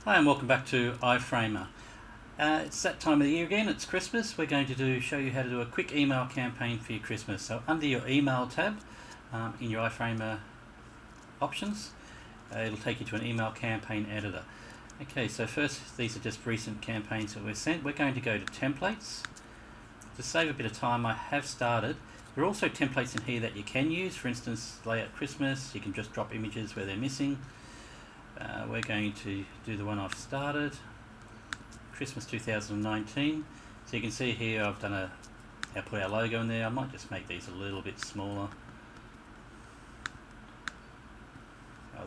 Hi and welcome back to FRAMER. It's that time of the year again, it's Christmas. We're going to show you how to do a quick email campaign for your Christmas. So under your email tab in your FRAMER options, it'll take you to an email campaign editor. Okay, so first, these are just recent campaigns that we've sent. We're going to go to templates. To save a bit of time, I have started. There are also templates in here that you can use. For instance, layout Christmas, you can just drop images where they're missing. We're going to do the one I've started, Christmas 2019. So you can see here I've done I put our logo in there. I might just make these a little bit smaller. Oh,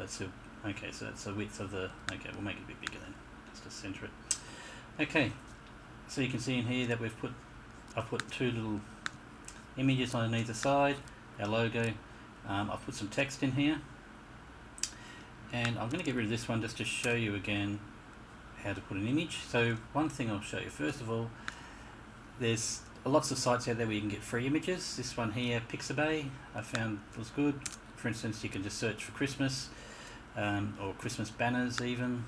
okay, so that's the width of the, okay, we'll make it a bit bigger then, just to center it. Okay, so you can see in here that I've put two little images on either side, our logo. I've put some text in here. And I'm going to get rid of this one just to show you again how to put an image. So one thing I'll show you, first of all, there's lots of sites out there where you can get free images. This one here, Pixabay, I found was good. For instance, you can just search for Christmas or Christmas banners even.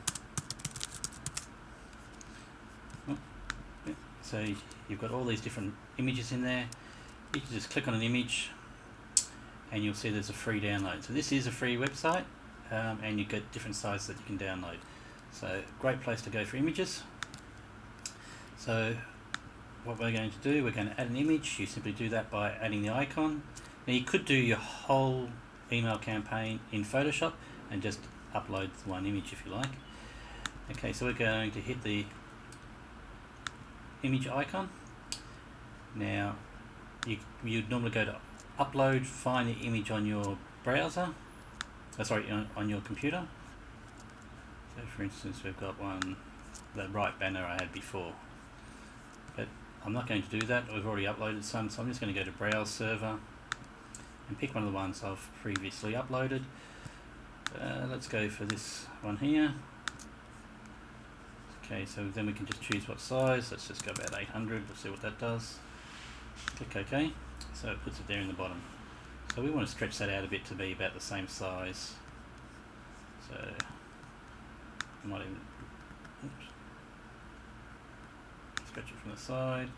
So you've got all these different images in there. You can just click on an image and you'll see there's a free download. So this is a free website. And you get different sizes that you can download. So great place to go for images. So what we're going to do, we're going to add an image. You simply do that by adding the icon. Now you could do your whole email campaign in Photoshop and just upload one image if you like. Okay, so we're going to hit the image icon. Now you'd normally go to upload, find the image on your browser. On your computer. So for instance, we've got one, that right banner I had before. But I'm not going to do that, we've already uploaded some, so I'm just going to go to Browse Server and pick one of the ones I've previously uploaded. Let's go for this one here. Okay, so then we can just choose what size. Let's just go about 800, we'll see what that does. Click OK, so it puts it there in the bottom. So we want to stretch that out a bit to be about the same size. So I might even stretch it from the side,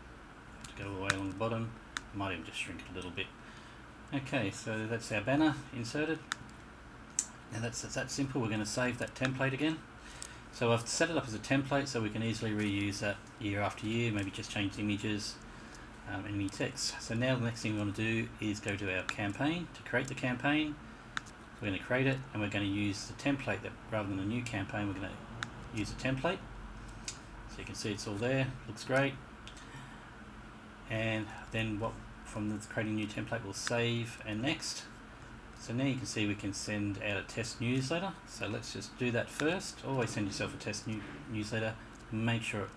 to go all the way along the bottom. I might even just shrink it a little bit. Okay, so that's our banner inserted. Now that's that simple. We're going to save that template again. So I've set it up as a template so we can easily reuse that year after year, maybe just change the images. Any text. So now the next thing we want to do is go to our campaign to create the campaign. We're going to create it and we're going to use the template that rather than a new campaign, we're going to use a template. So you can see it's all there, looks great. And then from the creating a new template, we'll save and next. So now you can see we can send out a test newsletter. So let's just do that first. Always send yourself a test newsletter. Make sure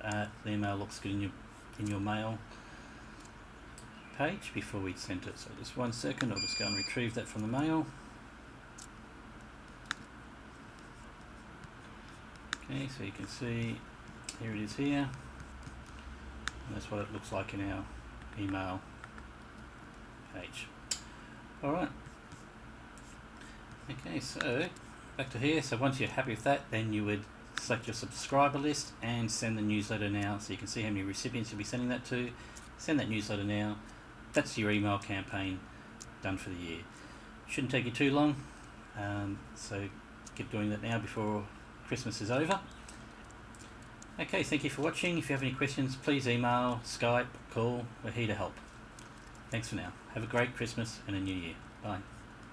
the email looks good in your mail page before we send it. So just 1 second, I'll just go and retrieve that from the mail. Okay, so you can see here it is here, and that's what it looks like in our email page. Alright, okay, so back to here. So once you're happy with that, then you would select your subscriber list and send the newsletter now, so you can see how many recipients you'll be sending that to. Send that newsletter now. That's your email campaign done for the year. Shouldn't take you too long, so get doing that now before Christmas is over. Okay, thank you for watching. If you have any questions, please email, Skype, call. We're here to help. Thanks for now. Have a great Christmas and a new year. Bye.